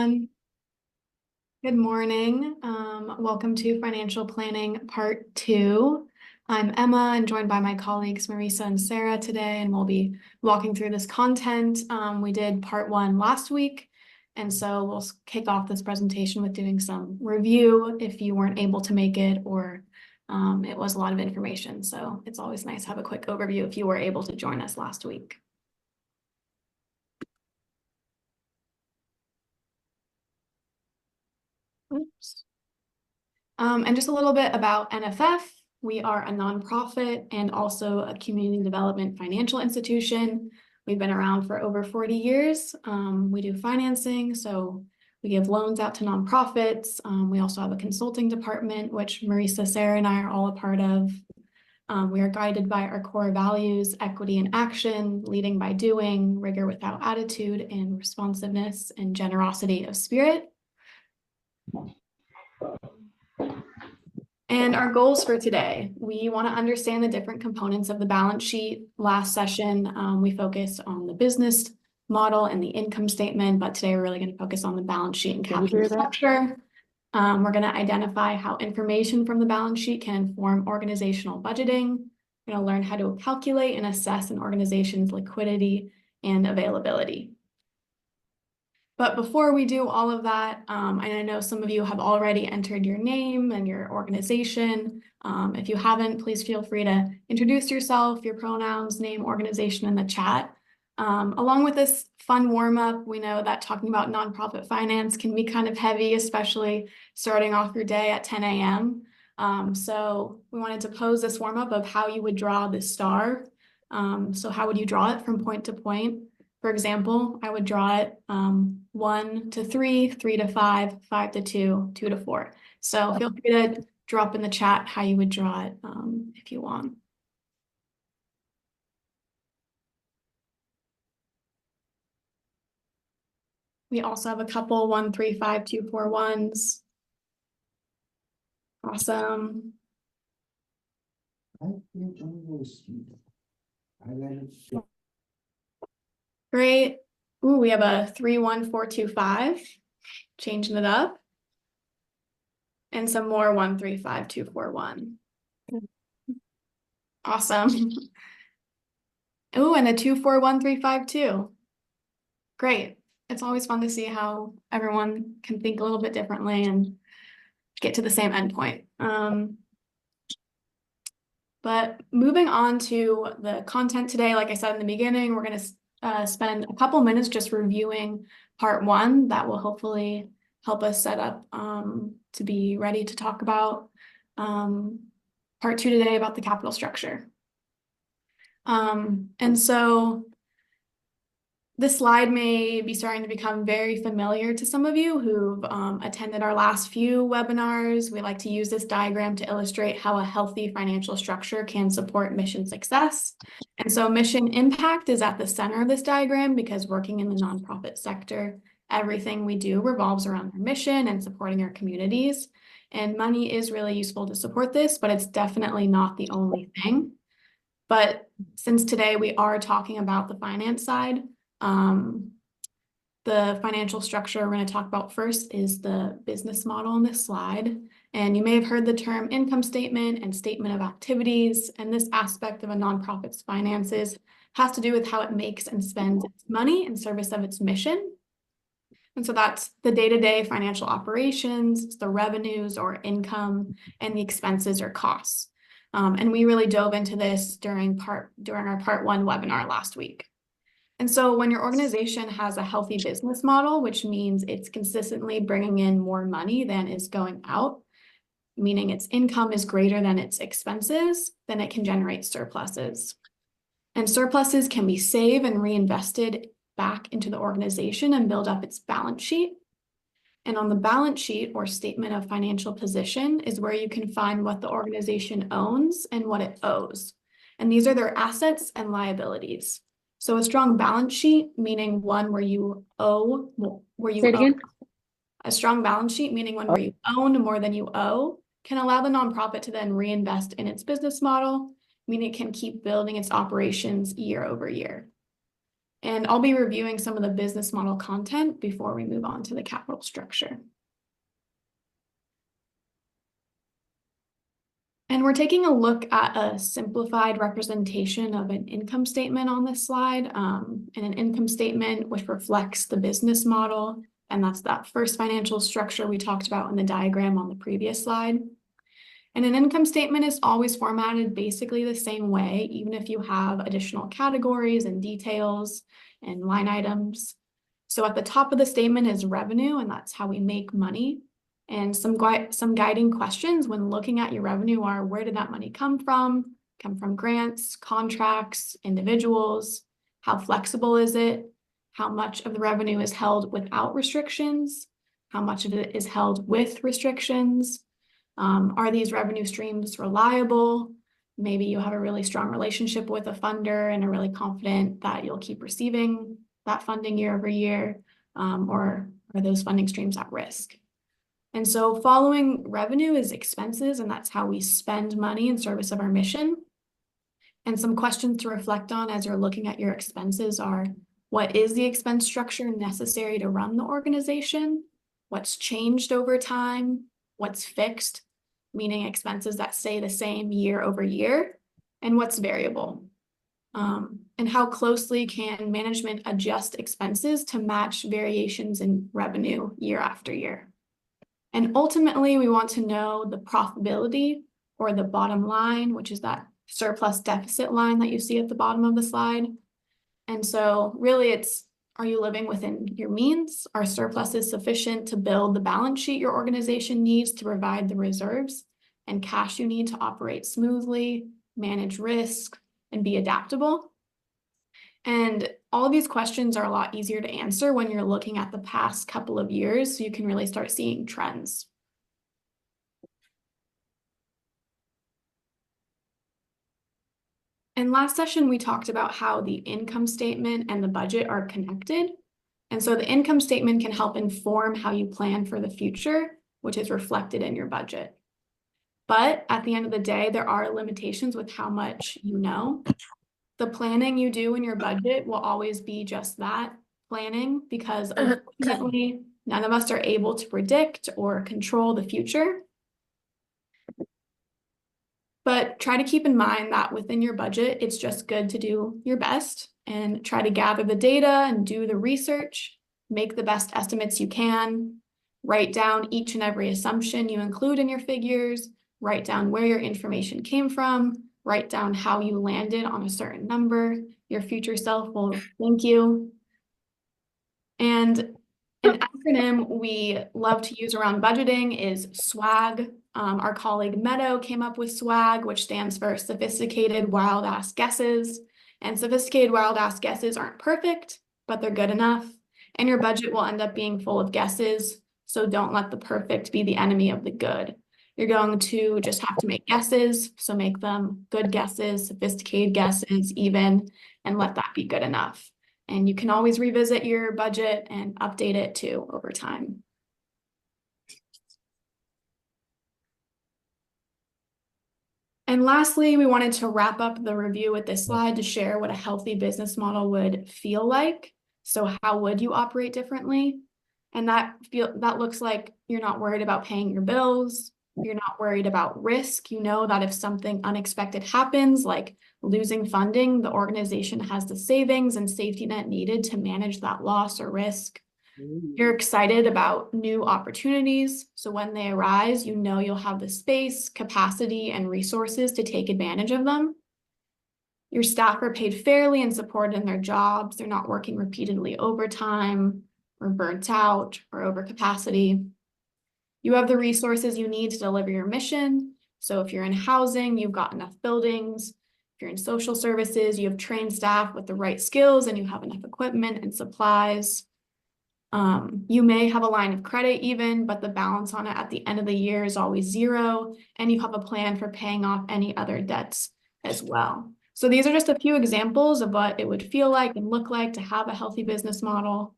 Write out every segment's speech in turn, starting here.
everyone. Good morning. Welcome to Financial Planning Part 2. I'm Emma and joined by my colleagues Marisa and Sarah today, and we'll be walking through this content. We did Part 1 last week, and so we'll kick off this presentation with doing some review if you weren't able to make it or it was a lot of information. So it's always nice to have a quick overview if you were able to join us last week. Oops. And just a little bit about NFF. We are a nonprofit and also a community development financial institution. We've been around for over 40 years. We do financing, so we give loans out to nonprofits. We also have a consulting department, which Marisa, Sarah, and I are all a part of. We are guided by our core values, equity and action, leading by doing, rigor without attitude, and responsiveness and generosity of spirit. And our goals for today, we want to understand the different components of the balance sheet. Last session, we focused on the business model and the income statement, but today we're really going to focus on the balance sheet and capital structure. We're going to identify how information from the balance sheet can inform organizational budgeting. We're going to learn how to calculate and assess an organization's liquidity and availability. But before we do all of that, and I know some of you have already entered your name and your organization. If you haven't, please feel free to introduce yourself, your pronouns, name, organization in the chat. Along with this fun warm-up, we know that talking about nonprofit finance can be kind of heavy, especially starting off your day at 10 a.m. So we wanted to pose this warm-up of how you would draw this star. So how would you draw it from point to point? For example, I would draw it 1 to 3, 3 to 5, 5 to 2, 2 to 4. So feel free to drop in the chat how you would draw it if you want. We also have a couple 1, 3, 5, 2, 4, 1s. Awesome. Great. Ooh, we have a 3, 1, 4, 2, 5. Changing it up. And some more 1, 3, 5, 2, 4, 1. Awesome. Ooh, and a 2, 4, 1, 3, 5, 2. Great. It's always fun to see how everyone can think a little bit differently and get to the same endpoint. But moving on to the content today, like I said in the beginning, we're going to spend a couple minutes just reviewing part 1. That will hopefully help us set up to be ready to talk about part 2 today about the capital structure. And so this slide may be starting to become very familiar to some of you who've attended our last few webinars. We like to use this diagram to illustrate how a healthy financial structure can support mission success. And so mission impact is at the center of this diagram because working in the nonprofit sector, everything we do revolves around our mission and supporting our communities. And money is really useful to support this, but it's definitely not the only thing. But since today we are talking about the finance side, the financial structure we're going to talk about first is the business model on this slide. And you may have heard the term income statement and statement of activities. And this aspect of a nonprofit's finances has to do with how it makes and spends its money in service of its mission. And so that's the day-to-day financial operations, the revenues or income, and the expenses or costs. And we really dove into this during our part 1 webinar last week. And so when your organization has a healthy business model, which means it's consistently bringing in more money than is going out, meaning its income is greater than its expenses, then it can generate surpluses. And surpluses can be saved and reinvested back into the organization and build up its balance sheet. And on the balance sheet or statement of financial position is where you can find what the organization owns and what it owes. And these are their assets and liabilities. So a strong balance sheet, meaning one where you owe, a strong balance sheet, meaning one where you own more than you owe, can allow the nonprofit to then reinvest in its business model, meaning it can keep building its operations year over year. And I'll be reviewing some of the business model content before we move on to the capital structure. And we're taking a look at a simplified representation of an income statement on this slide, and an income statement which reflects the business model. And that's that first financial structure we talked about in the diagram on the previous slide. And an income statement is always formatted basically the same way, even if you have additional categories and details and line items. So at the top of the statement is revenue, and that's how we make money. And some guiding questions when looking at your revenue are, where did that money come from? Come from grants, contracts, individuals? How flexible is it? How much of the revenue is held without restrictions? How much of it is held with restrictions? Are these revenue streams reliable? Maybe you have a really strong relationship with a funder and are really confident that you'll keep receiving that funding year over year, or are those funding streams at risk? And so following revenue is expenses, and that's how we spend money in service of our mission. And some questions to reflect on as you're looking at your expenses are, what is the expense structure necessary to run the organization? What's changed over time? What's fixed, meaning expenses that stay the same year over year? And what's variable? And how closely can management adjust expenses to match variations in revenue year after year? And ultimately, we want to know the profitability or the bottom line, which is that surplus deficit line that you see at the bottom of the slide. And so really it's, are you living within your means? Are surpluses sufficient to build the balance sheet your organization needs to provide the reserves and cash you need to operate smoothly, manage risk, and be adaptable? And all of these questions are a lot easier to answer when you're looking at the past couple of years, so you can really start seeing trends. And last session, we talked about how the income statement and the budget are connected. And so the income statement can help inform how you plan for the future, which is reflected in your budget. But at the end of the day, there are limitations with how much you know. The planning you do in your budget will always be just that, planning, because unfortunately, none of us are able to predict or control the future. But try to keep in mind that within your budget, it's just good to do your best and try to gather the data and do the research, make the best estimates you can, write down each and every assumption you include in your figures, write down where your information came from, write down how you landed on a certain number. Your future self will thank you. And an acronym we love to use around budgeting is SWAG. Our colleague Meadow came up with SWAG, which stands for Sophisticated Wild Ass Guesses. And sophisticated wild ass guesses aren't perfect, but they're good enough. And your budget will end up being full of guesses. So don't let the perfect be the enemy of the good. You're going to just have to make guesses. So make them good guesses, sophisticated guesses, even, and let that be good enough. And you can always revisit your budget and update it too over time. And lastly, we wanted to wrap up the review with this slide to share what a healthy business model would feel like. So how would you operate differently? And that looks like you're not worried about paying your bills. You're not worried about risk. You know that if something unexpected happens, like losing funding, the organization has the savings and safety net needed to manage that loss or risk. You're excited about new opportunities. So when they arise, you know you'll have the space, capacity, and resources to take advantage of them. Your staff are paid fairly and supported in their jobs. They're not working repeatedly overtime or burnt out or over capacity. You have the resources you need to deliver your mission. So if you're in housing, you've got enough buildings. If you're in social services, you have trained staff with the right skills and you have enough equipment and supplies. You may have a line of credit even, but the balance on it at the end of the year is always zero, and you have a plan for paying off any other debts as well. So these are just a few examples of what it would feel like and look like to have a healthy business model.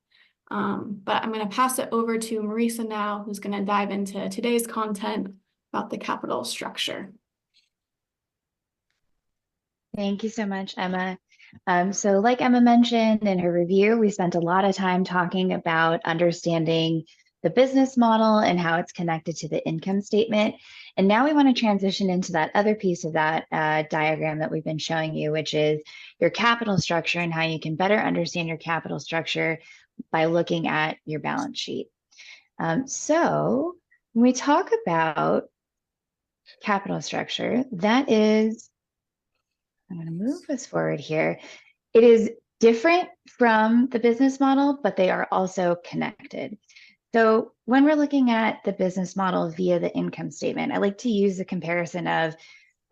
But I'm going to pass it over to Marisa now, who's going to dive into today's content about the capital structure. Thank you so much, Emma. So like Emma mentioned in her review, we spent a lot of time talking about understanding the business model and how it's connected to the income statement. And now we want to transition into that other piece of that diagram that we've been showing you, which is your capital structure and how you can better understand your capital structure by looking at your balance sheet. So when we talk about capital structure, that is, I'm going to move us forward here. It is different from the business model, but they are also connected. So when we're looking at the business model via the income statement, I like to use the comparison of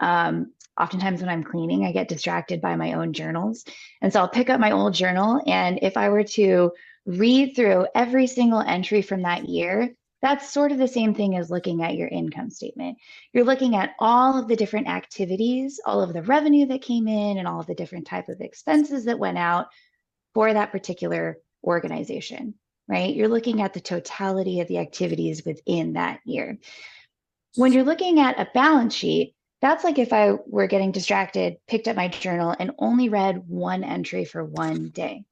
oftentimes when I'm cleaning, I get distracted by my own journals. And so I'll pick up my old journal. And if I were to read through every single entry from that year, that's sort of the same thing as looking at your income statement. You're looking at all of the different activities, all of the revenue that came in, and all of the different type of expenses that went out for that particular organization, right? You're looking at the totality of the activities within that year. When you're looking at a balance sheet, that's like if I were getting distracted, picked up my journal, and only read one entry for one day.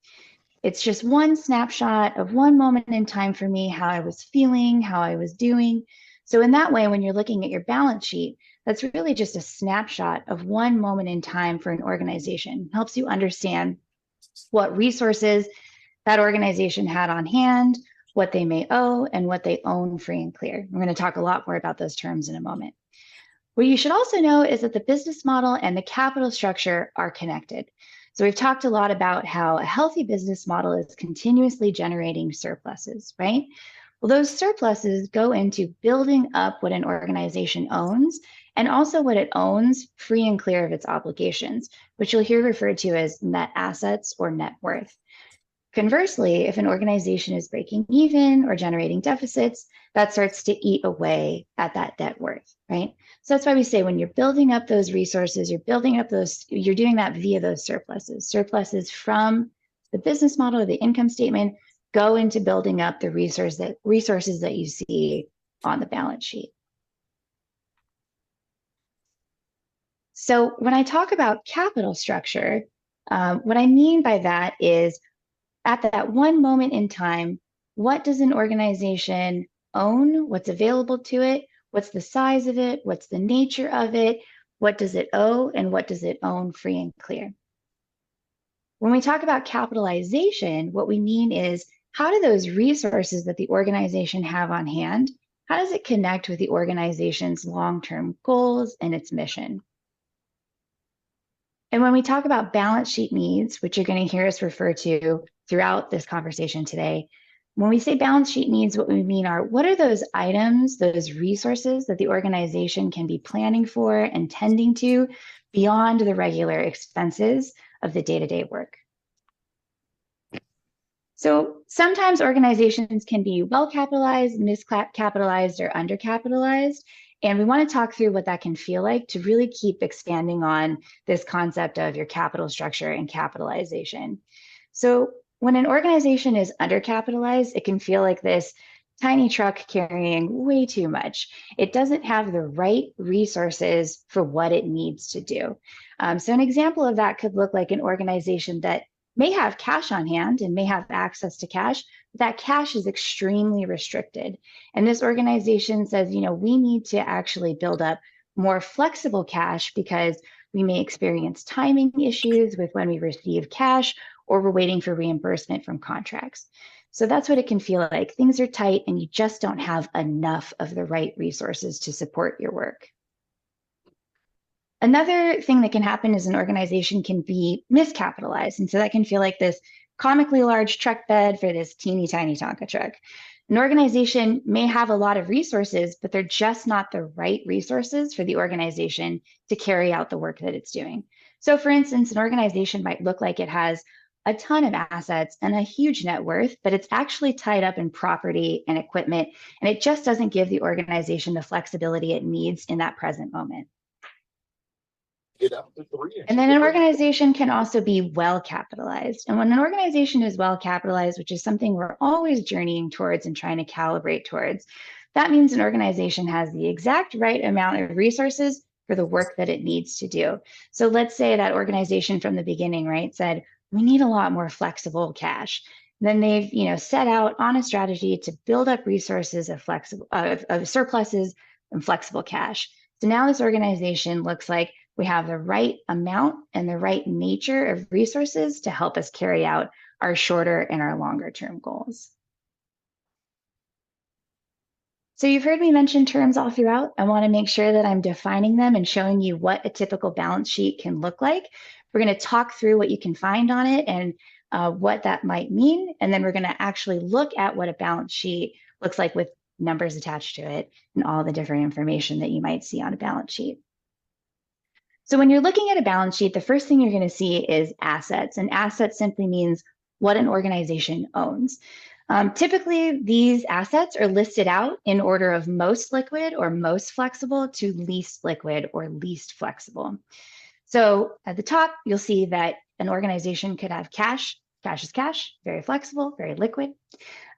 It's just one snapshot of one moment in time for me, how I was feeling, how I was doing. So, in that way, when you're looking at your balance sheet, that's really just a snapshot of one moment in time for an organization. It helps you understand what resources that organization had on hand, what they may owe, and what they own free and clear. We're going to talk a lot more about those terms in a moment. What you should also know is that the business model and the capital structure are connected. So we've talked a lot about how a healthy business model is continuously generating surpluses, right? Well, those surpluses go into building up what an organization owns and also what it owns free and clear of its obligations, which you'll hear referred to as net assets or net worth. Conversely, if an organization is breaking even or generating deficits, that starts to eat away at that net worth, right? So that's why we say when you're building up those resources, you're doing that via those surpluses. Surpluses from the business model or the income statement go into building up the resources that you see on the balance sheet. So when I talk about capital structure, what I mean by that is at that one moment in time, what does an organization own? What's available to it? What's the size of it? What's the nature of it? What does it owe? And what does it own free and clear? When we talk about capitalization, what we mean is how do those resources that the organization have on hand, how does it connect with the organization's long-term goals and its mission? And when we talk about balance sheet needs, which you're going to hear us refer to throughout this conversation today, when we say balance sheet needs, what we mean are what are those items, those resources that the organization can be planning for and tending to beyond the regular expenses of the day-to-day work. So sometimes organizations can be well capitalized, miscapitalized, or undercapitalized. And we want to talk through what that can feel like to really keep expanding on this concept of your capital structure and capitalization. So when an organization is undercapitalized, it can feel like this tiny truck carrying way too much. It doesn't have the right resources for what it needs to do. So an example of that could look like an organization that may have cash on hand and may have access to cash, but that cash is extremely restricted. And this organization says, we need to actually build up more flexible cash because we may experience timing issues with when we receive cash or we're waiting for reimbursement from contracts. So that's what it can feel like. Things are tight and you just don't have enough of the right resources to support your work. Another thing that can happen is an organization can be miscapitalized. And so that can feel like this comically large truck bed for this teeny tiny Tonka truck. An organization may have a lot of resources, but they're just not the right resources for the organization to carry out the work that it's doing. So for instance, an organization might look like it has a ton of assets and a huge net worth, but it's actually tied up in property and equipment, and it just doesn't give the organization the flexibility it needs in that present moment. And then an organization can also be well capitalized. And when an organization is well capitalized, which is something we're always journeying towards and trying to calibrate towards, that means an organization has the exact right amount of resources for the work that it needs to do. So let's say that organization from the beginning, right, said, we need a lot more flexible cash. Then they've, set out on a strategy to build up resources of of surpluses and flexible cash. So now this organization looks like we have the right amount and the right nature of resources to help us carry out our shorter and our longer term goals. So you've heard me mention terms all throughout. I want to make sure that I'm defining them and showing you what a typical balance sheet can look like. We're going to talk through what you can find on it and what that might mean. And then we're going to actually look at what a balance sheet looks like with numbers attached to it and all the different information that you might see on a balance sheet. So when you're looking at a balance sheet, the first thing you're going to see is assets. And assets simply means what an organization owns. Typically, these assets are listed out in order of most liquid or most flexible to least liquid or least flexible. So at the top, you'll see that an organization could have cash. Cash is cash, very flexible, very liquid.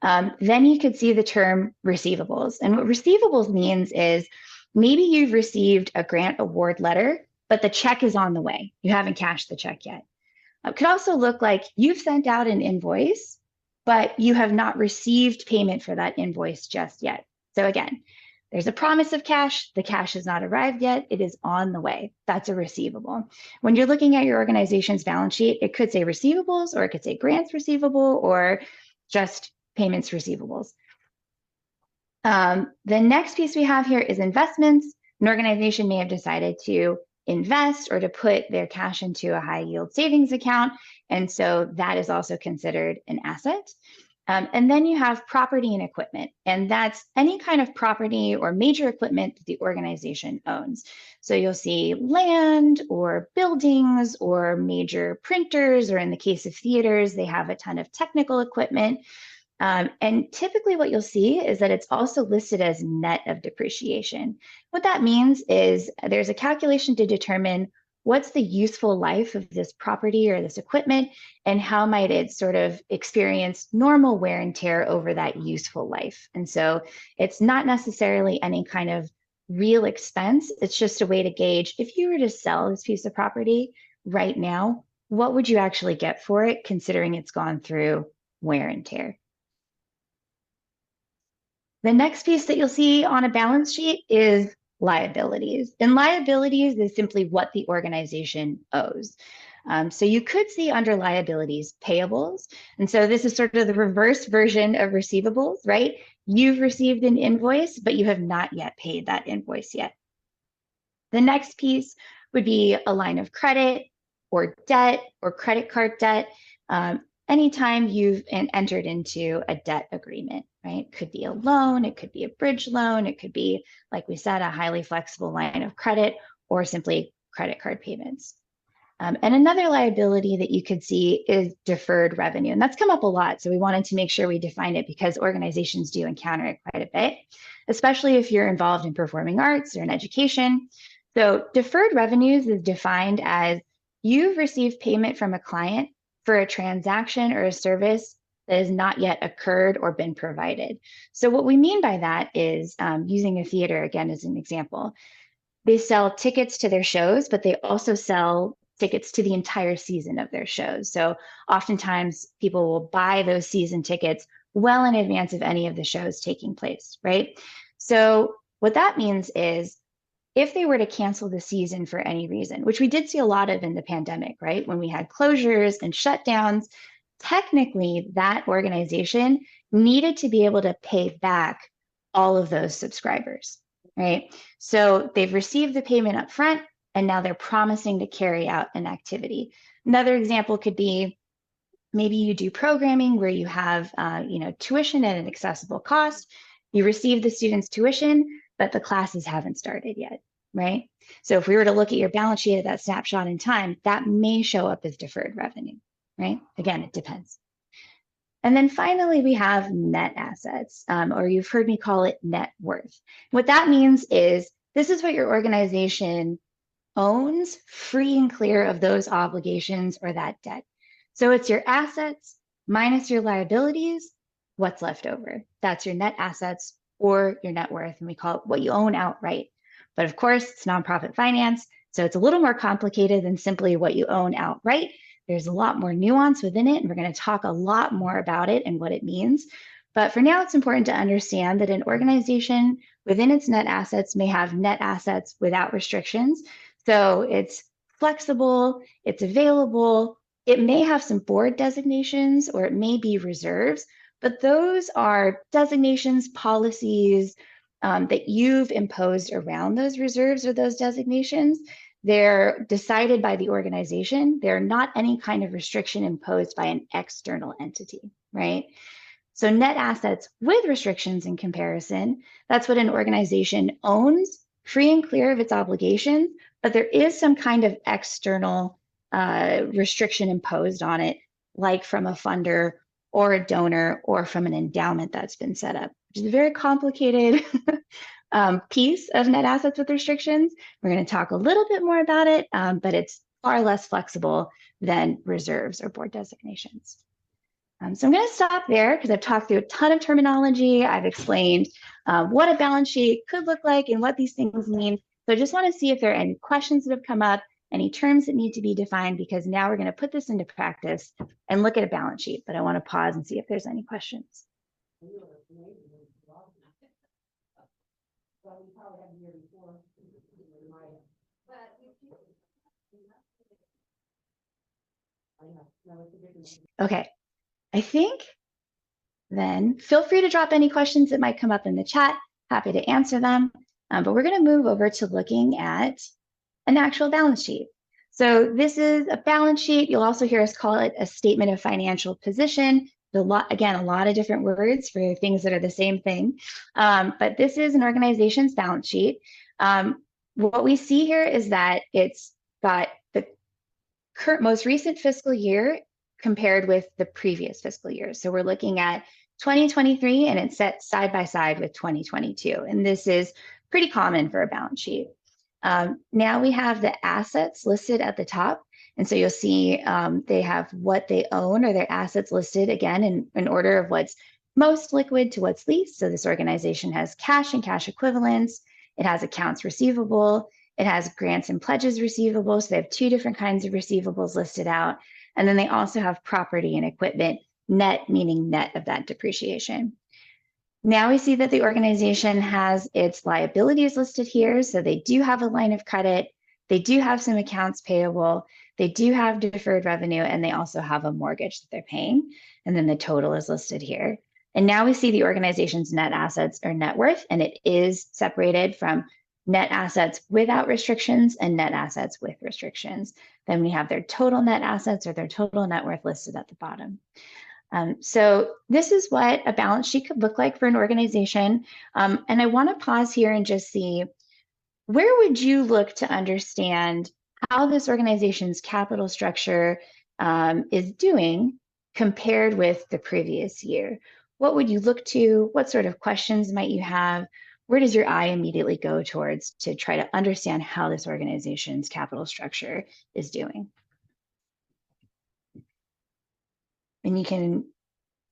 Then you could see the term receivables. And what receivables means is maybe you've received a grant award letter, but the check is on the way. You haven't cashed the check yet. It could also look like you've sent out an invoice, but you have not received payment for that invoice just yet. So again, there's a promise of cash. The cash has not arrived yet. It is on the way. That's a receivable. When you're looking at your organization's balance sheet, it could say receivables, or it could say grants receivable, or just payments receivables. The next piece we have here is investments. An organization may have decided to invest or to put their cash into a high yield savings account. And so that is also considered an asset. And then you have property and equipment, and that's any kind of property or major equipment that the organization owns. So you'll see land or buildings or major printers, or in the case of theaters, they have a ton of technical equipment. And typically what you'll see is that it's also listed as net of depreciation. What that means is there's a calculation to determine what's the useful life of this property or this equipment, and how might it sort of experience normal wear and tear over that useful life. And so it's not necessarily any kind of real expense. It's just a way to gauge, if you were to sell this piece of property right now, what would you actually get for it, considering it's gone through wear and tear. The next piece that you'll see on a balance sheet is liabilities. And liabilities is simply what the organization owes. So you could see under liabilities payables. And so this is sort of the reverse version of receivables, right? You've received an invoice, but you have not yet paid that invoice yet. The next piece would be a line of credit or debt or credit card debt. Anytime you've entered into a debt agreement, right? It could be a loan, it could be a bridge loan, it could be, like we said, a highly flexible line of credit, or simply credit card payments. And another liability that you could see is deferred revenue. And that's come up a lot. So we wanted to make sure we define it, because organizations do encounter it quite a bit, especially if you're involved in performing arts or in education. So deferred revenues is defined as you've received payment from a client for a transaction or a service that has not yet occurred or been provided. So what we mean by that is, using a theater again as an example, they sell tickets to their shows, but they also sell tickets to the entire season of their shows. So oftentimes people will buy those season tickets well in advance of any of the shows taking place, right? So what that means is, if they were to cancel the season for any reason, which we did see a lot of in the pandemic, right? When we had closures and shutdowns, technically that organization needed to be able to pay back all of those subscribers, right? So they've received the payment up front, and now they're promising to carry out an activity. Another example could be, maybe you do programming where you have tuition at an accessible cost. You receive the student's tuition, but the classes haven't started yet, right? So if we were to look at your balance sheet at that snapshot in time, that may show up as deferred revenue, right? Again, it depends. And then finally, we have net assets, or you've heard me call it net worth. What that means is, this is what your organization owns, free and clear of those obligations or that debt. So it's your assets minus your liabilities, what's left over. That's your net assets or your net worth, and we call it what you own outright. But of course, it's nonprofit finance, so it's a little more complicated than simply what you own outright. There's a lot more nuance within it, and we're going to talk a lot more about it and what it means. But for now, it's important to understand that an organization within its net assets may have net assets without restrictions. So it's flexible, it's available, it may have some board designations, or it may be reserves, but those are designations, policies that you've imposed around those reserves or those designations. They're decided by the organization. They're not any kind of restriction imposed by an external entity, right? So net assets with restrictions in comparison, that's what an organization owns, free and clear of its obligations, but there is some kind of external restriction imposed on it, like from a funder or a donor or from an endowment that's been set up, which is a very complicated piece of net assets with restrictions. We're going to talk a little bit more about it, but it's far less flexible than reserves or board designations. So I'm going to stop there because I've talked through a ton of terminology. I've explained what a balance sheet could look like and what these things mean. So I just want to see if there are any questions that have come up, any terms that need to be defined, because now we're going to put this into practice and look at a balance sheet. But I want to pause and see if there's any questions. Okay, I think then feel free to drop any questions that might come up in the chat. Happy to answer them. But we're going to move over to looking at an actual balance sheet. So this is a balance sheet. You'll also hear us call it a statement of financial position. Again, a lot of different words for things that are the same thing. But this is an organization's balance sheet. What we see here is that it's got the most recent fiscal year compared with the previous fiscal year. So we're looking at 2023 and it's set side by side with 2022. And this is pretty common for a balance sheet. Now we have the assets listed at the top. And so you'll see they have what they own or their assets listed again in order of what's most liquid to what's least. So this organization has cash and cash equivalents. It has accounts receivable. It has grants and pledges receivable. So they have two different kinds of receivables listed out. And then they also have property and equipment, net meaning net of that depreciation. Now we see that the organization has its liabilities listed here. So they do have a line of credit. They do have some accounts payable. They do have deferred revenue, and they also have a mortgage that they're paying. And then the total is listed here. And now we see the organization's net assets or net worth, and it is separated from net assets without restrictions and net assets with restrictions. Then we have their total net assets or their total net worth listed at the bottom. So this is what a balance sheet could look like for an organization. And I want to pause here and just see, where would you look to understand how this organization's capital structure is doing compared with the previous year? What would you look to? What sort of questions might you have? Where does your eye immediately go towards to try to understand how this organization's capital structure is doing? And you can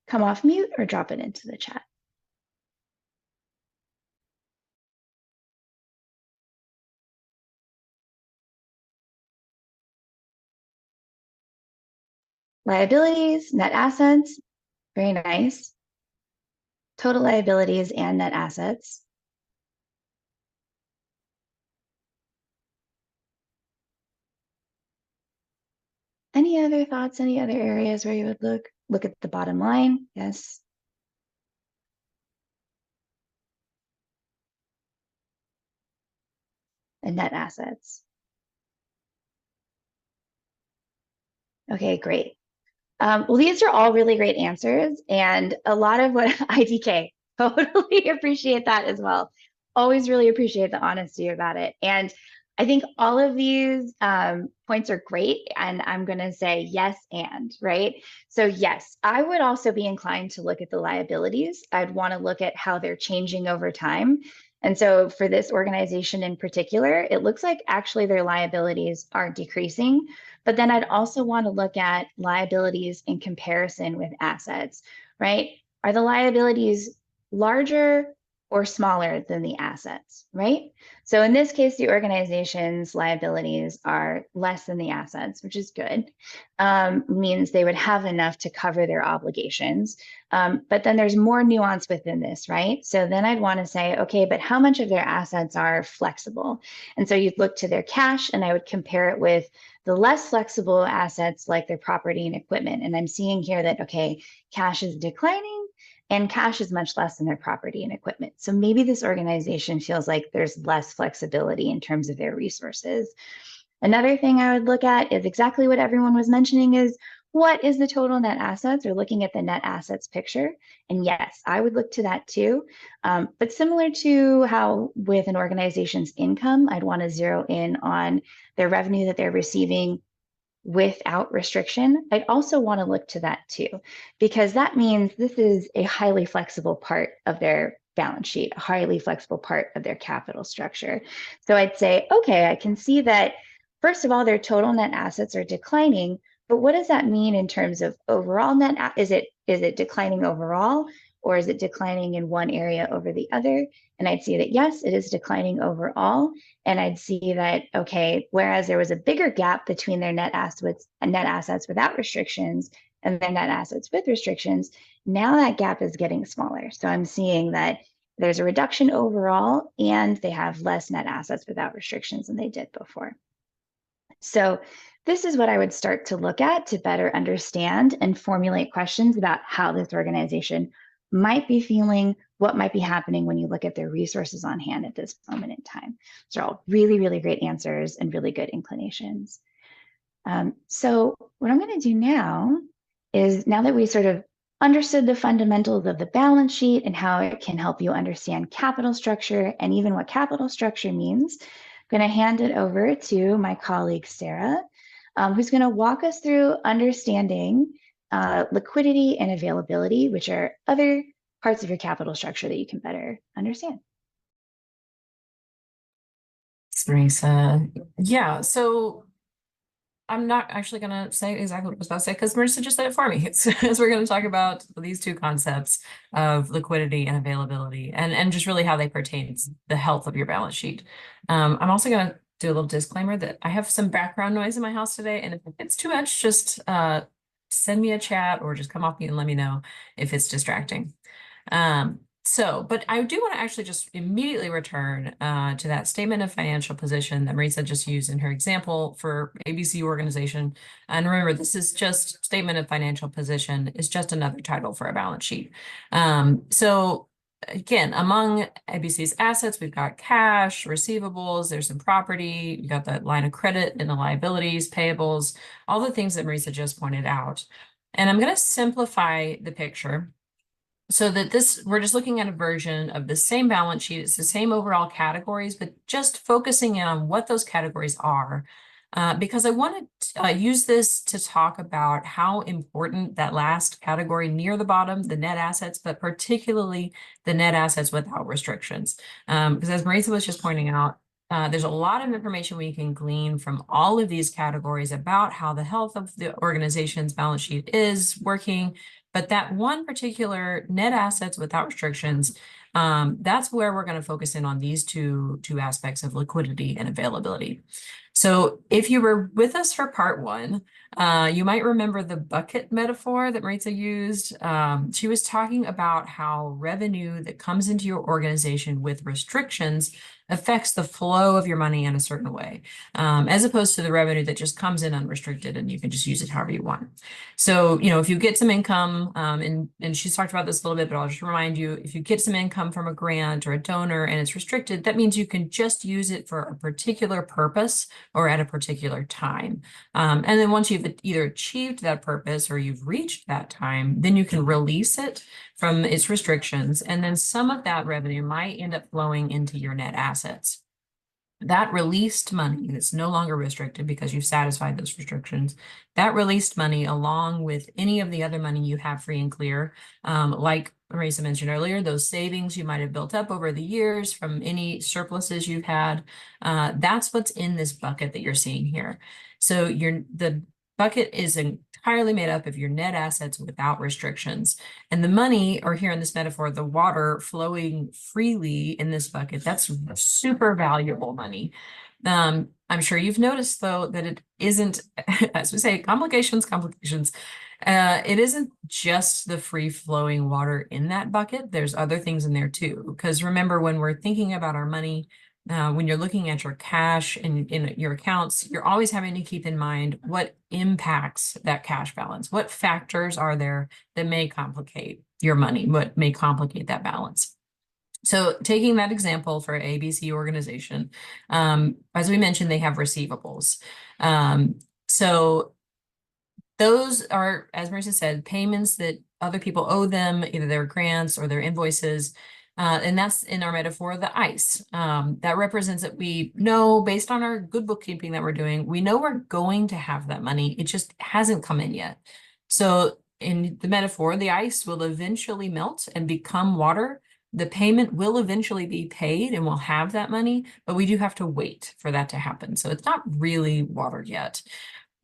come off mute or drop it into the chat. Liabilities, net assets, very nice. Total liabilities and net assets. Any other thoughts, any other areas where you would look? Look at the bottom line, yes. And net assets. Okay, great. Well, these are all really great answers, and a lot of what IDK, totally appreciate that as well. Always really appreciate the honesty about it. And I think all of these points are great, and I'm going to say yes and, right? So yes, I would also be inclined to look at the liabilities. I'd want to look at how they're changing over time. And so for this organization in particular, it looks like actually their liabilities are decreasing. But then I'd also want to look at liabilities in comparison with assets, right? Are the liabilities larger or smaller than the assets, right? So in this case, the organization's liabilities are less than the assets, which is good. Means they would have enough to cover their obligations. But then there's more nuance within this, right? So then I'd want to say, okay, but how much of their assets are flexible? And so you'd look to their cash, and I would compare it with the less flexible assets like their property and equipment. And I'm seeing here that, okay, cash is declining and cash is much less than their property and equipment. So maybe this organization feels like there's less flexibility in terms of their resources. Another thing I would look at is exactly what everyone was mentioning is what is the total net assets, or looking at the net assets picture. And yes, I would look to that too. But similar to how with an organization's income, I'd want to zero in on their revenue that they're receiving without restriction. I'd also want to look to that too, because that means this is a highly flexible part of their balance sheet, a highly flexible part of their capital structure. So I'd say, okay, I can see that, first of all, their total net assets are declining, but what does that mean in terms of overall net? Is it declining overall, or is it declining in one area over the other? And I'd see that, yes, it is declining overall. And I'd see that, okay, whereas there was a bigger gap between their net assets without restrictions and their net assets with restrictions, now that gap is getting smaller. So I'm seeing that there's a reduction overall, and they have less net assets without restrictions than they did before. So this is what I would start to look at to better understand and formulate questions about how this organization might be feeling, what might be happening when you look at their resources on hand at this moment in time. These are all really, really great answers and really good inclinations. So what I'm going to do now is, now that we sort of understood the fundamentals of the balance sheet and how it can help you understand capital structure and even what capital structure means, I'm going to hand it over to my colleague, Sarah, who's going to walk us through understanding liquidity and availability, which are other parts of your capital structure that you can better understand. Thanks, Marisa. Yeah, so I'm not actually going to say exactly what I was about to say because Marisa just said it for me. So we're going to talk about these two concepts of liquidity and availability, and just really how they pertain to the health of your balance sheet. I'm also going to do a little disclaimer that I have some background noise in my house today, and if it's too much, just send me a chat or just come off mute and let me know if it's distracting. But I do want to actually just immediately return to that statement of financial position that Marisa just used in her example for ABC organization. And remember, this is just statement of financial position is just another title for a balance sheet. So again, among ABC's assets, we've got cash, receivables, there's some property, you got that line of credit and the liabilities, payables, all the things that Marisa just pointed out. And I'm going to simplify the picture so that we're just looking at a version of the same balance sheet. It's the same overall categories, but just focusing in on what those categories are. Because I want to use this to talk about how important that last category near the bottom, the net assets, but particularly the net assets without restrictions. Because as Marisa was just pointing out, there's a lot of information we can glean from all of these categories about how the health of the organization's balance sheet is working. But that one particular net assets without restrictions, that's where we're going to focus in on these two aspects of liquidity and availability. So if you were with us for part one, you might remember the bucket metaphor that Maritza used. She was talking about how revenue that comes into your organization with restrictions affects the flow of your money in a certain way, as opposed to the revenue that just comes in unrestricted and you can just use it however you want. So, if you get some income, and she's talked about this a little bit, but I'll just remind you, if you get some income from a grant or a donor and it's restricted, that means you can just use it for a particular purpose or at a particular time. And then once you've either achieved that purpose or you've reached that time, then you can release it from its restrictions. And then some of that revenue might end up flowing into your net assets. That released money that's no longer restricted because you've satisfied those restrictions, that released money, along with any of the other money you have free and clear, like Marisa mentioned earlier, those savings you might have built up over the years from any surpluses you've had, that's what's in this bucket that you're seeing here. So the bucket is entirely made up of your net assets without restrictions. And the money, or here in this metaphor, the water flowing freely in this bucket, that's super valuable money. I'm sure you've noticed, though, that it isn't, as we say, complications. It isn't just the free flowing water in that bucket. There's other things in there too. Because remember, when we're thinking about our money, when you're looking at your cash and in your accounts, you're always having to keep in mind what impacts that cash balance. What factors are there that may complicate your money? What may complicate that balance? So taking that example for ABC organization, as we mentioned, they have receivables. So those are, as Marissa said, payments that other people owe them, either their grants or their invoices. And that's in our metaphor, the ice. That represents that we know, based on our good bookkeeping that we're doing, we know we're going to have that money. It just hasn't come in yet. So in the metaphor, the ice will eventually melt and become water. The payment will eventually be paid and we'll have that money, but we do have to wait for that to happen. So it's not really water yet.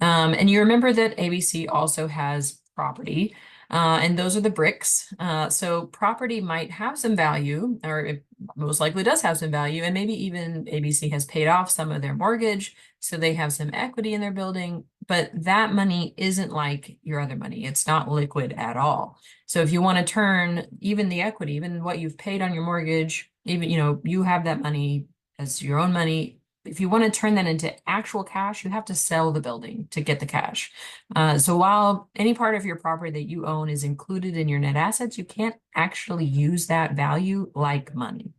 And you remember that ABC also has property, and those are the bricks. So property might have some value, or it most likely does have some value, and maybe even ABC has paid off some of their mortgage, so they have some equity in their building, but that money isn't like your other money. It's not liquid at all. So if you want to turn even the equity, even what you've paid on your mortgage, even, you have that money as your own money. If you want to turn that into actual cash, you have to sell the building to get the cash. So while any part of your property that you own is included in your net assets, you can't actually use that value like money.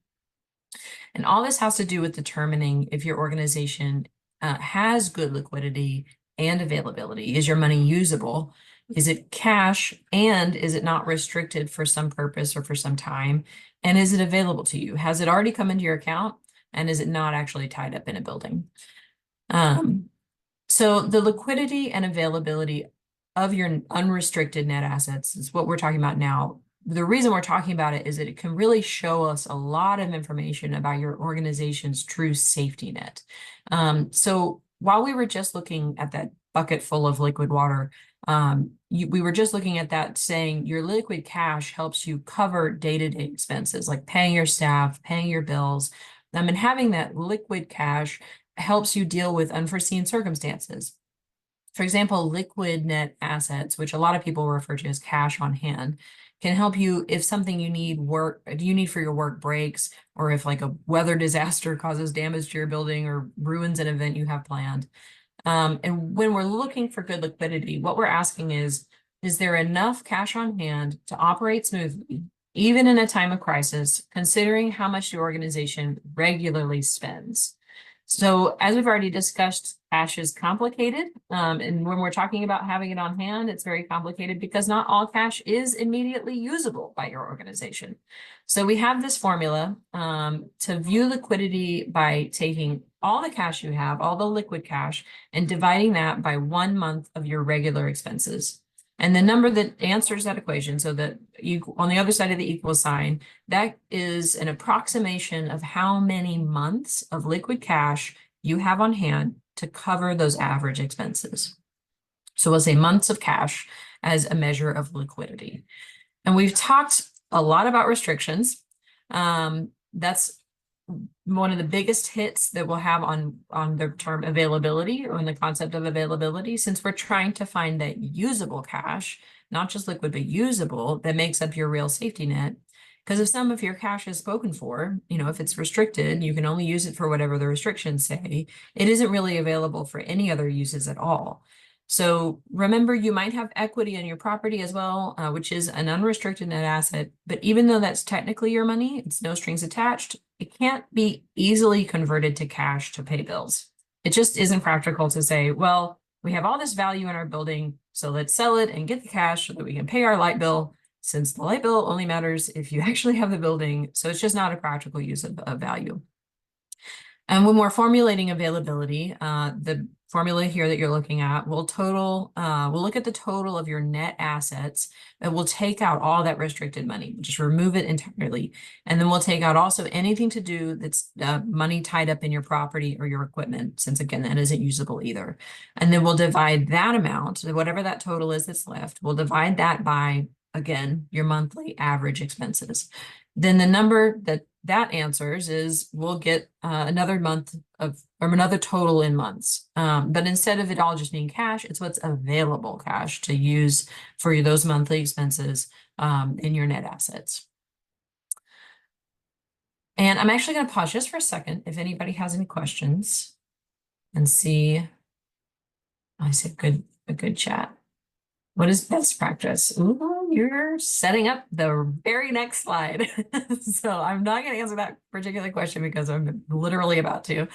And all this has to do with determining if your organization has good liquidity and availability. Is your money usable? Is it cash? And is it not restricted for some purpose or for some time? And is it available to you? Has it already come into your account? And is it not actually tied up in a building? So the liquidity and availability of your unrestricted net assets is what we're talking about now. The reason we're talking about it is that it can really show us a lot of information about your organization's true safety net. So while we were just looking at that bucket full of liquid water, we were just looking at that saying your liquid cash helps you cover day-to-day expenses like paying your staff, paying your bills, and having that liquid cash helps you deal with unforeseen circumstances. For example, liquid net assets, which a lot of people refer to as cash on hand, can help you if something you need for your work breaks, or if like a weather disaster causes damage to your building or ruins an event you have planned. And when we're looking for good liquidity, what we're asking is there enough cash on hand to operate smoothly, even in a time of crisis, considering how much the organization regularly spends? So as we've already discussed, cash is complicated. And when we're talking about having it on hand, it's very complicated because not all cash is immediately usable by your organization. So we have this formula to view liquidity by taking all the cash you have, all the liquid cash, and dividing that by 1 month of your regular expenses. And the number that answers that equation, so that on the other side of the equal sign, that is an approximation of how many months of liquid cash you have on hand to cover those average expenses. So we'll say months of cash as a measure of liquidity. And we've talked a lot about restrictions. That's one of the biggest hits that we'll have on the term availability, or on the concept of availability, since we're trying to find that usable cash, not just liquid, but usable, that makes up your real safety net. Because if some of your cash is spoken for, if it's restricted, you can only use it for whatever the restrictions say, it isn't really available for any other uses at all. So remember, you might have equity in your property as well, which is an unrestricted net asset. But even though that's technically your money, it's no strings attached, it can't be easily converted to cash to pay bills. It just isn't practical to say, well, we have all this value in our building, so let's sell it and get the cash so that we can pay our light bill, since the light bill only matters if you actually have the building. So it's just not a practical use of value. And when we're formulating availability, the formula here that you're looking at will we'll look at the total of your net assets, and we'll take out all that restricted money, just remove it entirely. And then we'll take out also anything to do that's money tied up in your property or your equipment, since again, that isn't usable either. And then we'll divide that amount, whatever that total is that's left, we'll divide that by, again, your monthly average expenses. Then the number that answers is we'll get another month of, or another total in months. But instead of it all just being cash, it's what's available cash to use for those monthly expenses in your net assets. And I'm actually going to pause just for a second if anybody has any questions and see. I said a good chat. What is best practice? Ooh, you're setting up the very next slide. So I'm not going to answer that particular question because I'm literally about to.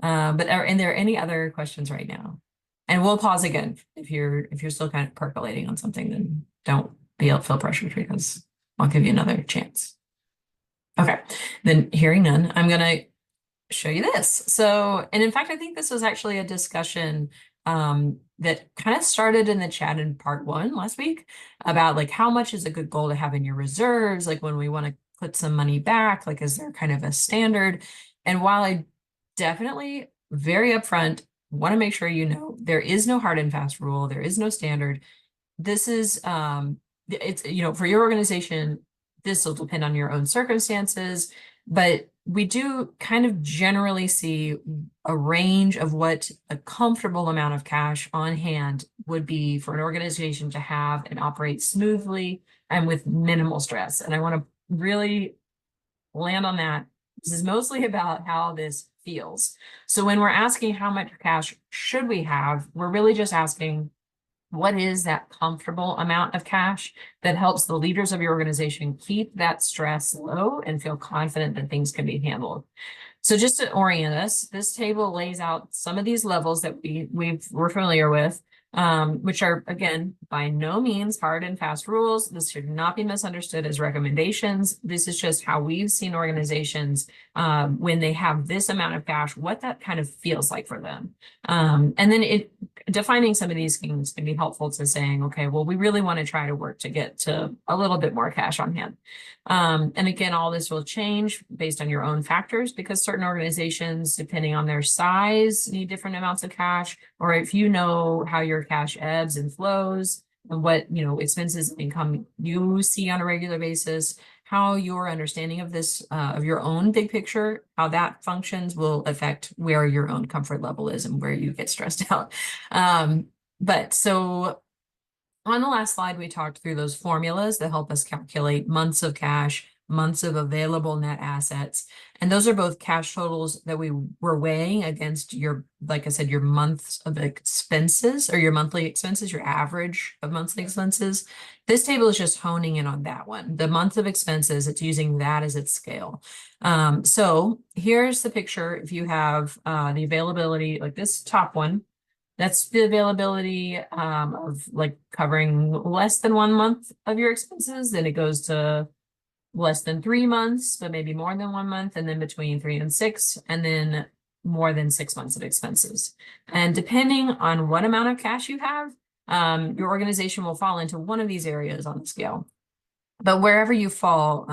But are there any other questions right now? And we'll pause again if you're still kind of percolating on something, then don't feel pressured because I'll give you another chance. Okay, then hearing none, I'm going to show you this. So, and in fact, I think this was actually a discussion that kind of started in the chat in part 1 last week about like how much is a good goal to have in your reserves, like when we want to put some money back, like is there kind of a standard? And while I definitely very upfront want to make sure you know there is no hard and fast rule, there is no standard. This is it's, you know, for your organization, this will depend on your own circumstances, but we do kind of generally see a range of what a comfortable amount of cash on hand would be for an organization to have and operate smoothly and with minimal stress. And I want to really land on that. This is mostly about how this feels. So when we're asking how much cash should we have, we're really just asking, what is that comfortable amount of cash that helps the leaders of your organization keep that stress low and feel confident that things can be handled? So just to orient us, this table lays out some of these levels that we're familiar with, which are, again, by no means hard and fast rules. This should not be misunderstood as recommendations. This is just how we've seen organizations when they have this amount of cash, what that kind of feels like for them. And then defining some of these things can be helpful to saying, okay, well, we really want to try to work to get to a little bit more cash on hand. And again, all this will change based on your own factors because certain organizations, depending on their size, need different amounts of cash, or if you know how your cash ebbs and flows and what, you know, expenses and income you see on a regular basis, how your understanding of this, of your own big picture, how that functions will affect where your own comfort level is and where you get stressed out. But so on the last slide, we talked through those formulas that help us calculate months of cash, months of available net assets. And those are both cash totals that we were weighing against your, like I said, your months of expenses or your monthly expenses, your average of monthly expenses. This table is just honing in on that one. The month of expenses, it's using that as its scale. So here's the picture. If you have the availability, like this top one, that's the availability of like covering less than 1 month of your expenses. Then it goes to less than 3 months, but maybe more than 1 month, and then between 3 and 6, and then more than 6 months of expenses. And depending on what amount of cash you have, your organization will fall into one of these areas on the scale. But wherever you fall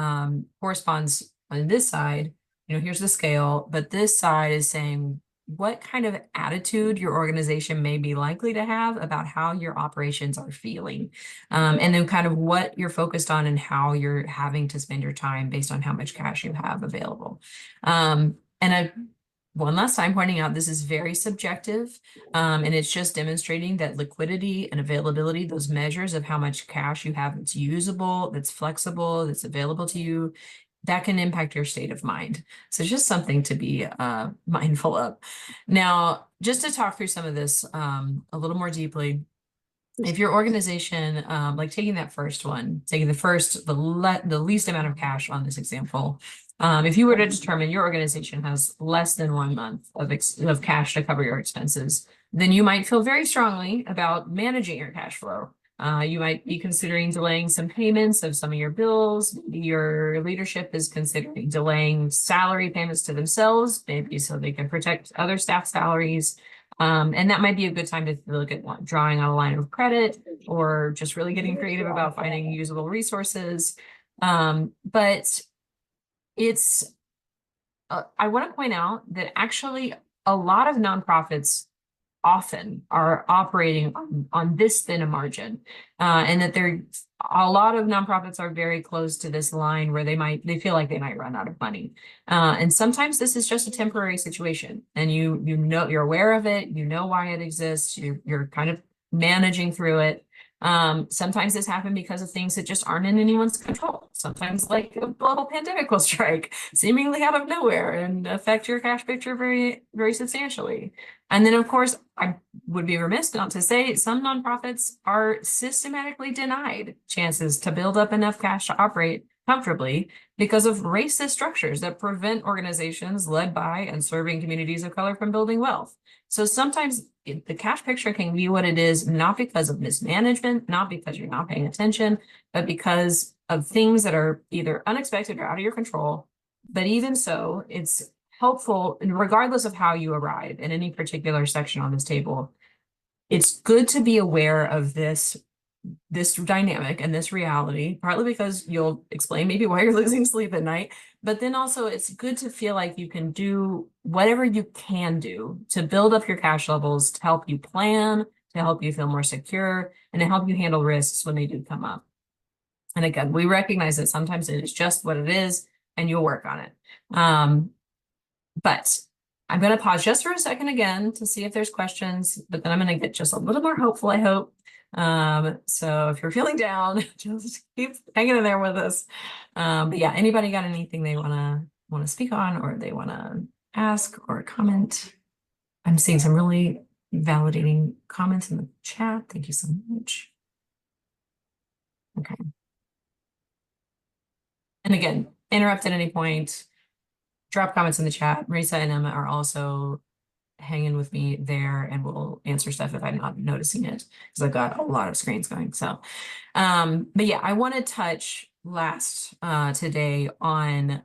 corresponds on this side, you know, here's the scale, but this side is saying what kind of attitude your organization may be likely to have about how your operations are feeling. And then kind of what you're focused on and how you're having to spend your time based on how much cash you have available. One last time pointing out, this is very subjective, and it's just demonstrating that liquidity and availability, those measures of how much cash you have that's usable, that's flexible, that's available to you, that can impact your state of mind. So it's just something to be mindful of. Now, just to talk through some of this a little more deeply, if your organization, like taking that first one, taking the least amount of cash on this example, if you were to determine your organization has less than 1 month of cash to cover your expenses, then you might feel very strongly about managing your cash flow. You might be considering delaying some payments of some of your bills. Your leadership is considering delaying salary payments to themselves, maybe so they can protect other staff salaries. And that might be a good time to look at drawing on a line of credit or just really getting creative about finding usable resources. But it's, I want to point out that actually a lot of nonprofits often are operating on this thin a margin, and that a lot of nonprofits are very close to this line where they feel like they might run out of money. And sometimes this is just a temporary situation, and you know, you're aware of it, you know why it exists, you're kind of managing through it. Sometimes this happened because of things that just aren't in anyone's control. Sometimes like a global pandemic will strike seemingly out of nowhere and affect your cash picture very, very substantially. And then of course, I would be remiss not to say some nonprofits are systematically denied chances to build up enough cash to operate comfortably because of racist structures that prevent organizations led by and serving communities of color from building wealth. So sometimes the cash picture can be what it is, not because of mismanagement, not because you're not paying attention, but because of things that are either unexpected or out of your control. But even so, it's helpful, and regardless of how you arrive in any particular section on this table, it's good to be aware of this dynamic and this reality, partly because you'll explain maybe why you're losing sleep at night, but then also it's good to feel like you can do whatever you can do to build up your cash levels, to help you plan, to help you feel more secure, and to help you handle risks when they do come up. And again, we recognize that sometimes it is just what it is, and you'll work on it. But I'm going to pause just for a second again to see if there's questions, but then I'm going to get just a little more hopeful, I hope. So if you're feeling down, just keep hanging in there with us. But yeah, anybody got anything they want to speak on, or they want to ask or comment? I'm seeing some really validating comments in the chat. Thank you so much. Okay. And again, interrupt at any point, drop comments in the chat. Marisa and Emma are also hanging with me there, and we'll answer stuff if I'm not noticing it, because I've got a lot of screens going. So, but yeah, I want to touch last today on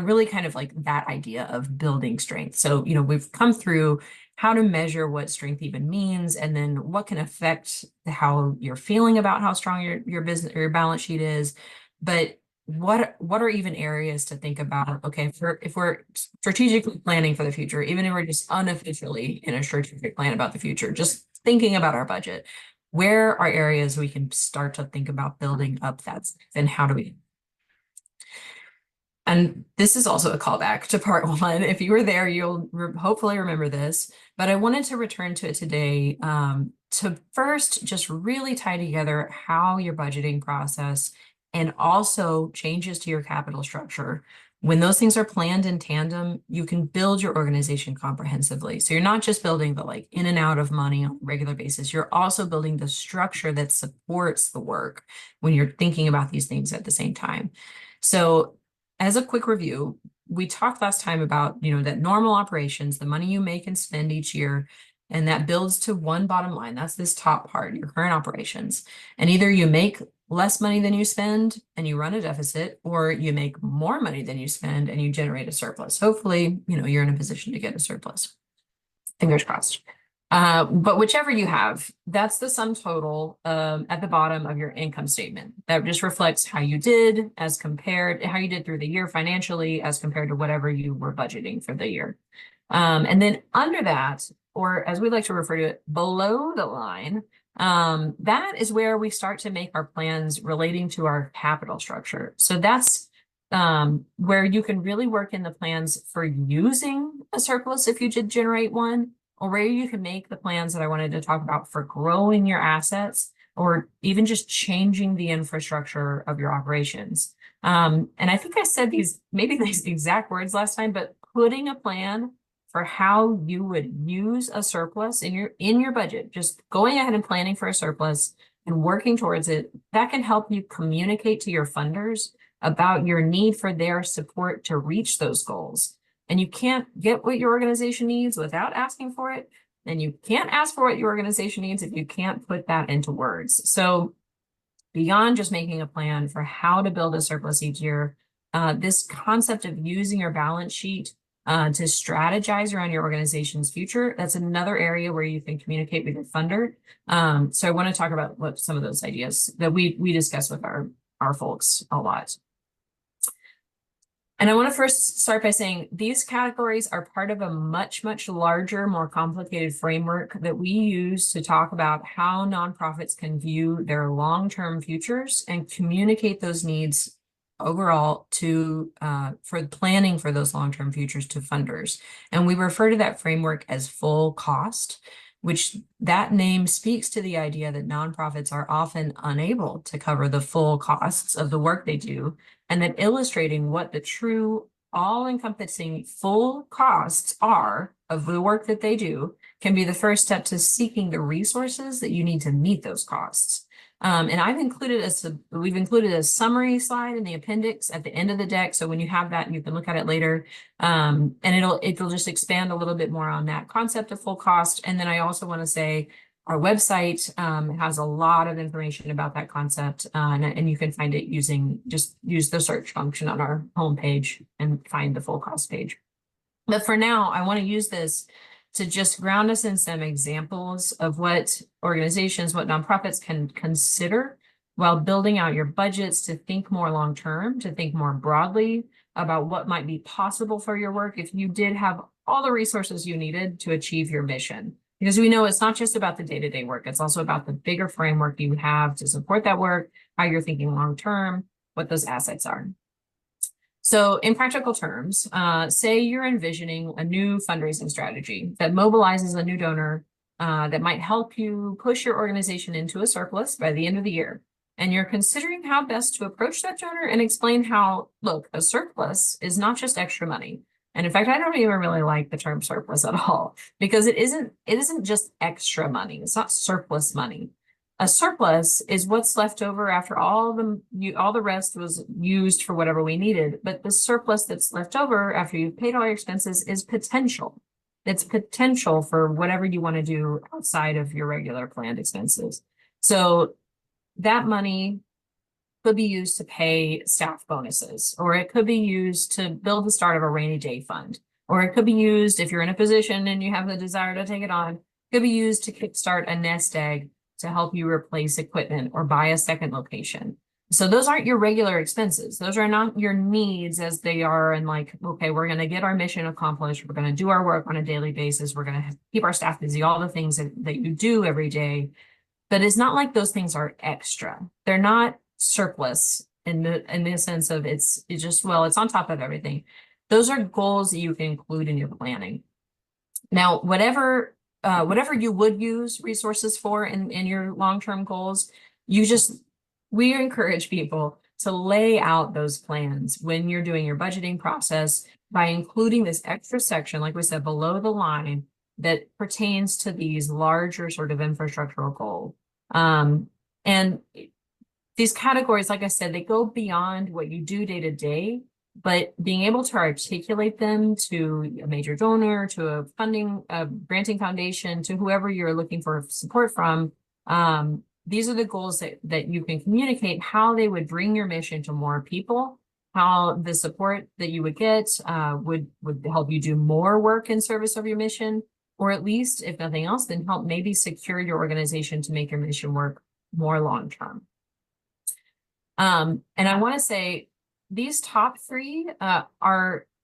really kind of like that idea of building strength. So, you know, we've come through how to measure what strength even means, and then what can affect how you're feeling about how strong your business or your balance sheet is. But what are even areas to think about? Okay, if we're strategically planning for the future, even if we're just unofficially in a strategic plan about the future, just thinking about our budget, where are areas we can start to think about building up that, and how do we? And this is also a callback to part one. If you were there, you'll hopefully remember this, but I wanted to return to it today to first just really tie together how your budgeting process and also changes to your capital structure. When those things are planned in tandem, you can build your organization comprehensively. So you're not just building the like in and out of money on a regular basis, you're also building the structure that supports the work when you're thinking about these things at the same time. So as a quick review, we talked last time about, you know, that normal operations, the money you make and spend each year, and that builds to one bottom line. That's this top part, your current operations. And either you make less money than you spend and you run a deficit, or you make more money than you spend and you generate a surplus. Hopefully, you know, you're in a position to get a surplus. Fingers crossed. But whichever you have, that's the sum total at the bottom of your income statement. That just reflects how you did how you did through the year financially as compared to whatever you were budgeting for the year. And then under that, or as we like to refer to it, below the line, that is where we start to make our plans relating to our capital structure. So that's where you can really work in the plans for using a surplus if you did generate one, or where you can make the plans that I wanted to talk about for growing your assets, or even just changing the infrastructure of your operations. And I think I said maybe these exact words last time, but putting a plan for how you would use a surplus in your budget, just going ahead and planning for a surplus and working towards it, that can help you communicate to your funders about your need for their support to reach those goals. And you can't get what your organization needs without asking for it, And you can't ask for what your organization needs if you can't put that into words. So beyond just making a plan for how to build a surplus each year, this concept of using your balance sheet to strategize around your organization's future, that's another area where you can communicate with your funder. So I want to talk about what some of those ideas that we discuss with our folks a lot. And I want to first start by saying these categories are part of a much, much larger, more complicated framework that we use to talk about how nonprofits can view their long-term futures and communicate those needs overall to for planning for those long-term futures to funders. And we refer to that framework as full cost, which that name speaks to the idea that nonprofits are often unable to cover the full costs of the work they do, and that illustrating what the true all-encompassing full costs are of the work that they do can be the first step to seeking the resources that you need to meet those costs. And we've included a summary slide in the appendix at the end of the deck. So when you have that, you can look at it later. And it'll just expand a little bit more on that concept of full cost. And then I also want to say our website has a lot of information about that concept, and you can find it just use the search function on our homepage and find the full cost page. But for now, I want to use this to just ground us in some examples of what organizations, what nonprofits can consider while building out your budgets to think more long-term, to think more broadly about what might be possible for your work if you did have all the resources you needed to achieve your mission. Because we know it's not just about the day-to-day work, it's also about the bigger framework you have to support that work, how you're thinking long-term, what those assets are. So in practical terms, say you're envisioning a new fundraising strategy that mobilizes a new donor that might help you push your organization into a surplus by the end of the year. And you're considering how best to approach that donor and explain how, look, a surplus is not just extra money. And in fact, I don't even really like the term surplus at all, because it isn't just extra money. It's not surplus money. A surplus is what's left over after all the rest was used for whatever we needed. But the surplus that's left over after you've paid all your expenses is potential. It's potential for whatever you want to do outside of your regular planned expenses. So that money could be used to pay staff bonuses, or it could be used to build the start of a rainy day fund, or it could be used, if you're in a position and you have the desire to take it on, it could be used to kickstart a nest egg to help you replace equipment or buy a second location. So those aren't your regular expenses. Those are not your needs as they are in like, okay, we're going to get our mission accomplished. We're going to do our work on a daily basis. We're going to keep our staff busy, all the things that you do every day. But it's not like those things are extra. They're not surplus in the sense of it's just, well, it's on top of everything. Those are goals that you can include in your planning. Now, whatever you would use resources for in your long-term goals, we encourage people to lay out those plans when you're doing your budgeting process by including this extra section, like we said, below the line that pertains to these larger sort of infrastructural goals. And these categories, like I said, they go beyond what you do day to day, but being able to articulate them to a major donor, to a granting foundation, to whoever you're looking for support from, these are the goals that you can communicate how they would bring your mission to more people, how the support that you would get would help you do more work in service of your mission, or at least, if nothing else, then help maybe secure your organization to make your mission work more long-term. And I want to say these top three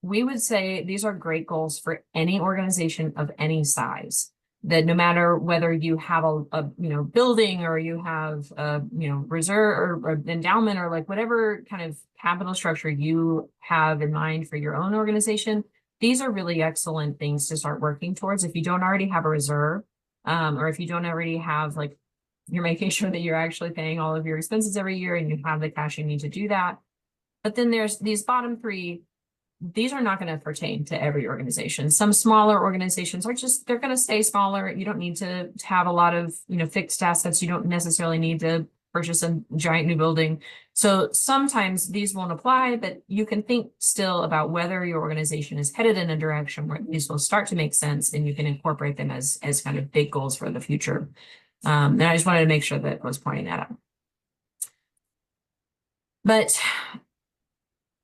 we would say these are great goals for any organization of any size. That no matter whether you have a building, or you have a reserve or endowment, or like whatever kind of capital structure you have in mind for your own organization, these are really excellent things to start working towards. If you don't already have a reserve, or if you don't already have, like, you're making sure that you're actually paying all of your expenses every year and you have the cash you need to do that. But then there's these bottom three. These are not going to pertain to every organization. Some smaller organizations they're going to stay smaller. You don't need to have a lot of, fixed assets. You don't necessarily need to purchase a giant new building. So sometimes these won't apply, but you can think still about whether your organization is headed in a direction where these will start to make sense, and you can incorporate them as kind of big goals for the future. And I just wanted to make sure that I was pointing that out. But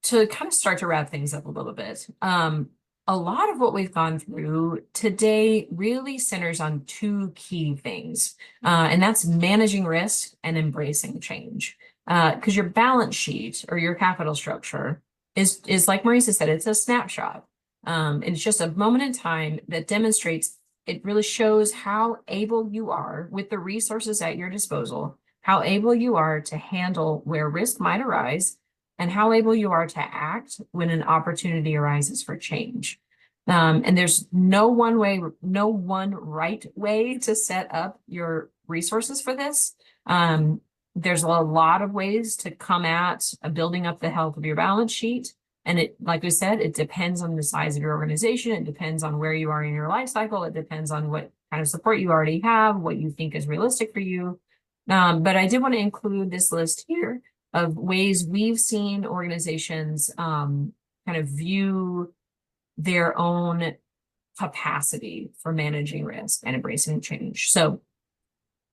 to kind of start to wrap things up a little bit, a lot of what we've gone through today really centers on two key things, and that's managing risk and embracing change. Because your balance sheet or your capital structure is like Marisa said, it's a snapshot. It's just a moment in time that demonstrates, it really shows how able you are with the resources at your disposal, how able you are to handle where risk might arise, and how able you are to act when an opportunity arises for change. And there's no one right way to set up your resources for this. There's a lot of ways to come at building up the health of your balance sheet. And it, like we said, it depends on the size of your organization. It depends on where you are in your life cycle. It depends on what kind of support you already have, what you think is realistic for you. But I did want to include this list here of ways we've seen organizations kind of view their own capacity for managing risk and embracing change. So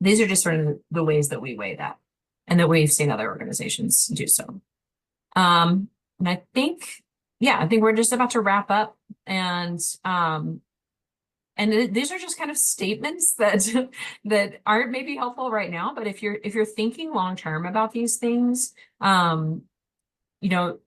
these are just sort of the ways that we weigh that, and that we've seen other organizations do so. And I think, yeah, I think we're just about to wrap up, and these are just kind of statements that that aren't maybe helpful right now, but if you're thinking long term about these things, you know,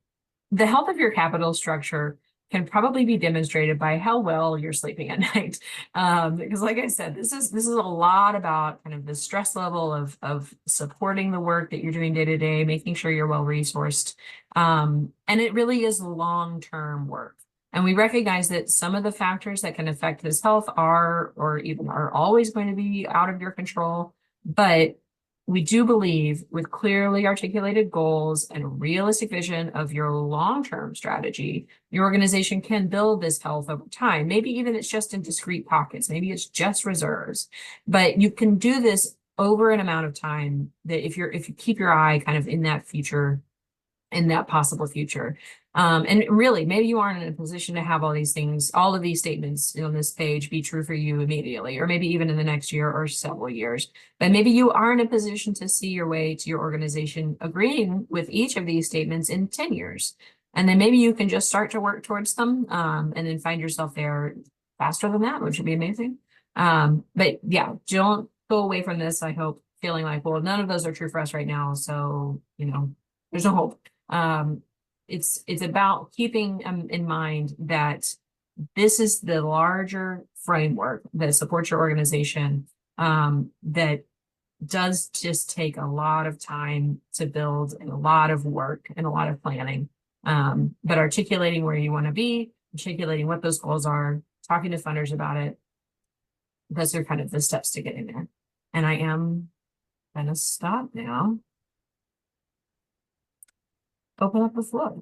the health of your capital structure can probably be demonstrated by how well you're sleeping at night. Because like I said, this is a lot about kind of the stress level of supporting the work that you're doing day to day, making sure you're well resourced. And it really is long-term work. And we recognize that some of the factors that can affect this health are, or even are always going to be out of your control. But we do believe with clearly articulated goals and a realistic vision of your long-term strategy, your organization can build this health over time. Maybe even it's just in discrete pockets. Maybe it's just reserves, but you can do this over an amount of time that if you keep your eye kind of in that future, in that possible future. And really, maybe you aren't in a position to have all these things, all of these statements on this page be true for you immediately, or maybe even in the next year or several years. But maybe you are in a position to see your way to your organization agreeing with each of these statements in 10 years. And then maybe you can just start to work towards them, and then find yourself there faster than that, which would be amazing. But yeah, don't go away from this, I hope, feeling like, well, none of those are true for us right now. So, you know, there's no hope. It's about keeping in mind that this is the larger framework that supports your organization, that does just take a lot of time to build, and a lot of work and a lot of planning. But articulating where you want to be, articulating what those goals are, talking to funders about it, those are kind of the steps to getting there. And I am gonna stop now. Open up the floor.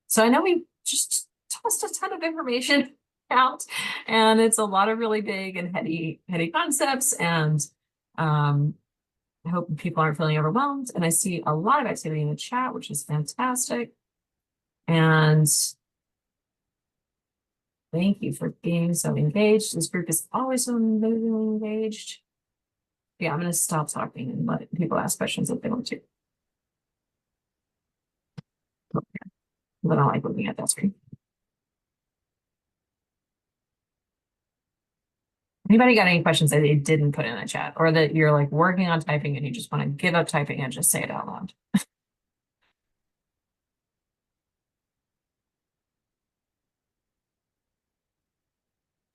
So I know we just tossed a ton of information out, and it's a lot of really big and heady concepts, and I hope people aren't feeling overwhelmed. And I see a lot of activity in the chat, which is fantastic. And thank you for being so engaged. This group is always so amazingly engaged. Yeah, I'm going to stop talking and let people ask questions if they want to. Okay. But I like looking at that screen. Anybody got any questions that they didn't put in the chat, or that you're like working on typing and you just want to give up typing and just say it out loud? I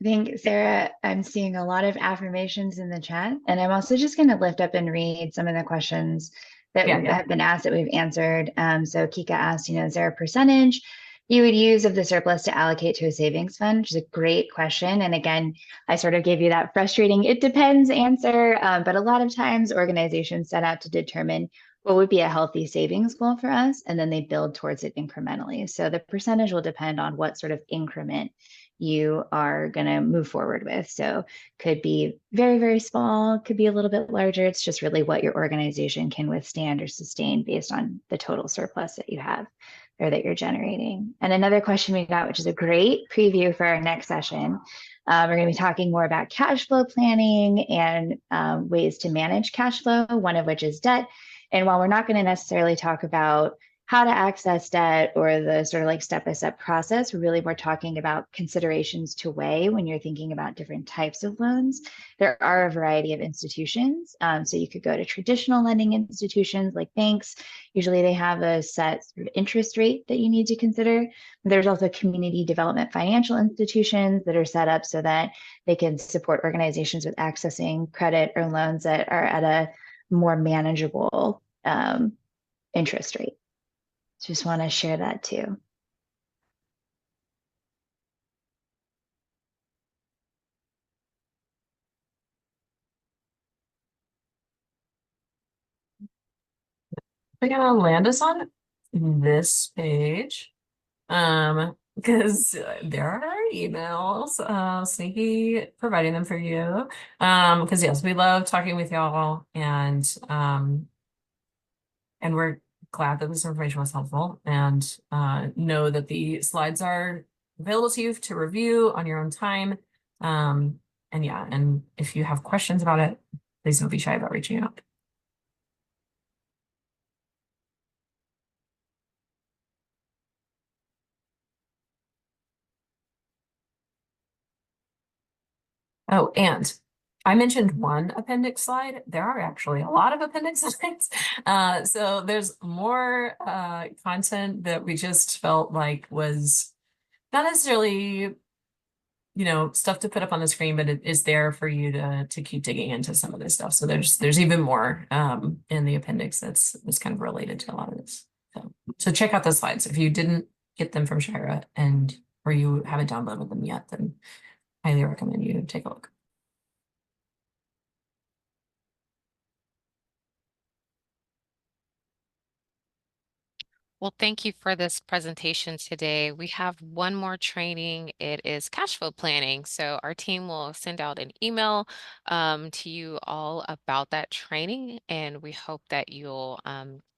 think, Sarah, I'm seeing a lot of affirmations in the chat, and I'm also just going to lift up and read some of the questions that have been asked that we've answered. So Kika asked, is there a percentage you would use of the surplus to allocate to a savings fund, which is a great question. And again, I sort of gave you that frustrating, it depends answer, but a lot of times organizations set out to determine what would be a healthy savings goal for us, and then they build towards it incrementally. So the percentage will depend on what sort of increment you are going to move forward with. So could be very, very small, could be a little bit larger. It's just really what your organization can withstand or sustain based on the total surplus that you have or that you're generating. And another question we got, which is a great preview for our next session. We're going to be talking more about cash flow planning and ways to manage cash flow, one of which is debt. And while we're not going to necessarily talk about how to access debt or the sort of like step-by-step process, really we're talking about considerations to weigh when you're thinking about different types of loans. There are a variety of institutions. So you could go to traditional lending institutions like banks. Usually they have a set sort of interest rate that you need to consider. There's also community development financial institutions that are set up so that they can support organizations with accessing credit or loans that are at a more manageable interest rate. Just want to share that too. We're gonna land us on this page. Because there are emails, Sneaky providing them for you. Because yes, we love talking with y'all and we're glad that this information was helpful and know that the slides are available to you to review on your own time. And yeah, and if you have questions about it, please don't be shy about reaching out. Oh, and I mentioned one appendix slide. There are actually a lot of appendix slides. So there's more content that we just felt like was not necessarily, stuff to put up on the screen, but it is there for you to keep digging into some of this stuff. So there's even more in the appendix that's kind of related to a lot of this. So check out those slides. If you didn't get them from Shira or you haven't downloaded them yet, then highly recommend you take a look. Well, thank you for this presentation today. We have one more training. It is cash flow planning. So our team will send out an email to you all about that training, and we hope that you'll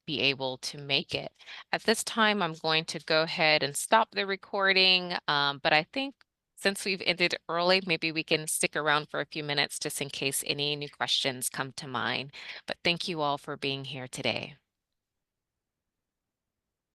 be able to make it. At this time, I'm going to go ahead and stop the recording, but I think since we've ended early, maybe we can stick around for a few minutes just in case any new questions come to mind. But thank you all for being here today.